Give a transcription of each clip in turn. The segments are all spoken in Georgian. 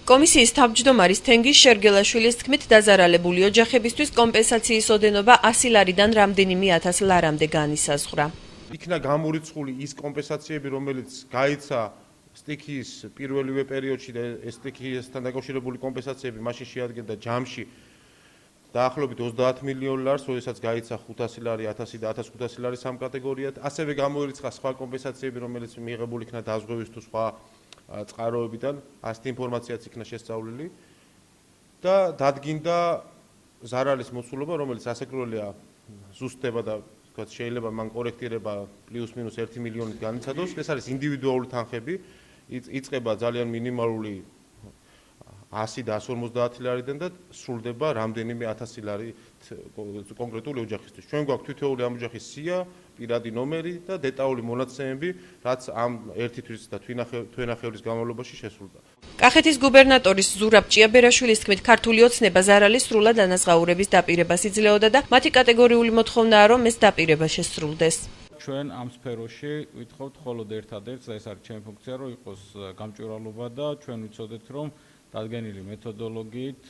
კომისიის თავმჯდომარის თენგიზ შერგელაშვილის თქმით, დაზარალებული ოჯახებისთვის კომპენსაციის ოდენობა 100 ლარიდან რამდენიმე 1000 ლარამდე განისაზღვრა. იქნა გამორიცხული ის კომპენსაციები, რომელიც გაიცა სტიქიის პირველივე პერიოდში და სტიქიასთან დაკავშირებული კომპენსაციები მაშინ შეადგენდა ჯამში დაახლოებით 30 მილიონ ლარს, როდესაც გაიცა 500 ლარი, 1000 და 1500 ლარი სამ კატეგორიად. ასევე გამოირიცხა სხვა კომპენსაციები, რომელიც მიიღებული იქნა დაზღვევის თუ სხვა წყაროებიდან, ასეთი ინფორმაციაც იქნა შესწავლილი და დადგინდა ზარალის მოცულობა, რომელიც ასაკროლია ზუსტდება და თქვათ შეიძლება მან კორექტირება პლუს-მინუს 1 მილიონით განიცადოს. ეს არის ინდივიდუალური თანხები, იწყება ძალიან მინიმალური 100 და 150 ლარიდან და სრულდება რამდენიმე 1000 ლარი კონკრეტული ოჯახისთვის. ჩვენ გვაქვს თითოეული ამ ოჯახის სია, პირადი ნომერი და დეტალური მონაცემები, რაც ამ ერთი თვის და თვენახევრის განმავლობაში შესრულდა. კახეთის გუბერნატორის ზურაბ ჭიაბერაშვილის თქმით, ქართული ოცნება ზარალის სრულად დანაზღაურების დაპირებას იძლეოდა და მათი კატეგორიული მოთხოვნაა, რომ ეს დაპირება შესრულდეს. ჩვენ ამ სფეროში ვითხოვთ მხოლოდ ერთადერთს, ეს არის ჩემი ფუნქცია, რომ იყოს გამჭვირვალობა და ჩვენ ვიცოდეთ, რომ დადგენილი მეთოდოლოგიით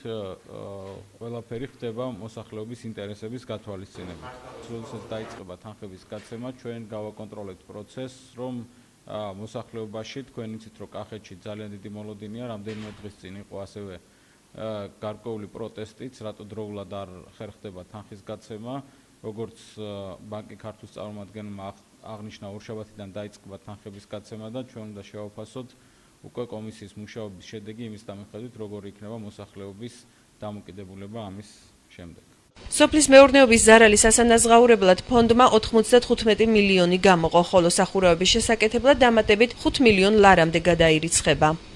ყველაფერი ხდება მოსახლეობის ინტერესების გათვალისწინებით. როდესაც დაიწყება თანხების გაცემა, ჩვენ გავაკონტროლებთ პროცესს, რომ მოსახლეობაში თქვენ იცით, რომ კახეთში ძალიან დიდი მოლოდინია, რამდენიმე დღის წინ იყო ასევე გარკვეული პროტესტიც, რატო დროულად არ ხერხდება თანხის გაცემა, როგორც ბანკი ქართულ წარმომადგენელმა აღნიშნა, ორშაბათიდან დაიწყება თანხების გაცემა და ჩვენ უნდა შევაფასოთ უკვე კომისიის მუშაობის შედეგი იმის დამოუკიდებლად, როგორი იქნება მოსახლეობის დამოკიდებულება ამის შემდეგ. სოფლის მეურნეობის ზარალის ასანაზღაურებლად ფონდმა 95 მილიონი გამოყო, ხოლო სახურავების შესაკეთებლად დამატებით 5 მილიონ ლარამდე გადაირიცხება.